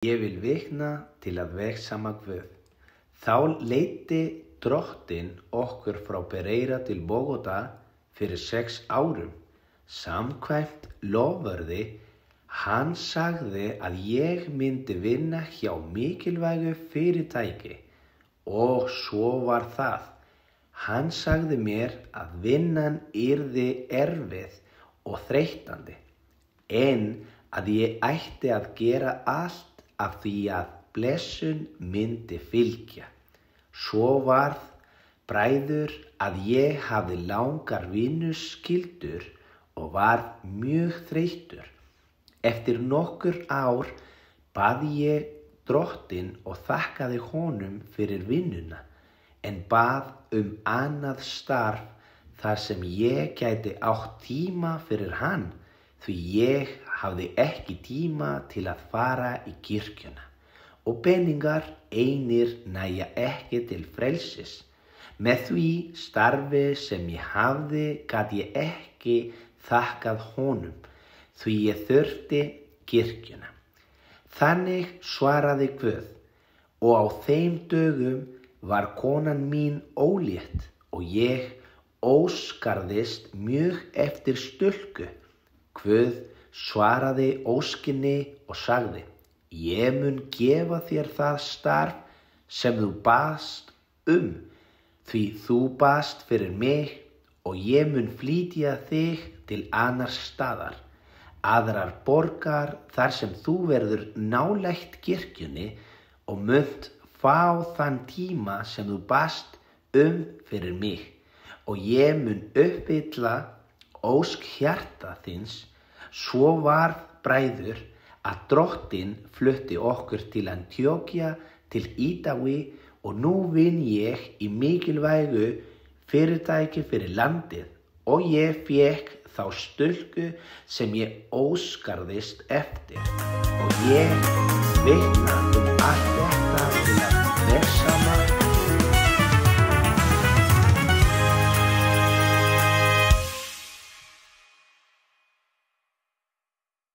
Ég vil vitna til að vegsama Guð. Þá leiddi Drottinn okkur frá Pereira til Bogotá fyrir 6 árum. Samkvæmt loforði, hann sagði að ég myndi vinna hjá mikilvægu fyrirtæki og svo var það. Hann sagði mér að vinnan yrði erfið og þreytandi, en að ég ætti að gera allt af því að blessun myndi fylgja. Svo varð, bræður, að ég hafði langar vinnuskyldur og varð mjög þreyttur. Eftir nokkur ár bað ég Drottinn og þakkaði honum fyrir vinnuna, en bað annað starf þar sem ég gæti átt tíma fyrir hann, því ég hafði ekki tíma til að fara í kirkjuna og peningar einir nægja ekki til frelsis. Með því starfi sem ég hafði gat ég ekki þakkað honum, því ég þurfti kirkjuna. Þannig svaraði Guð, og á þeim dögum var konan mín ólétt og ég óskarðist mjög eftir stúlku. Guð svaraði óskinni og sagði, ég mun gefa þér það starf sem þú baðst því þú baðst fyrir mig og ég mun flytja þig til annars staðar, aðrar borgar þar sem þú verður nálægt kirkjunni og munt fá þann tíma sem þú baðst fyrir mig og ég mun uppfylla ósk hjarta þins. Svo varð, bræður, að Drottinn flutti okkur til Antioquía til Itaúí og nú vinn ég í mikilvægu fyrirtæki fyrir landið og ég fékk þá stúlku sem ég óskarðist eftir og ég vitna allt þetta til að versa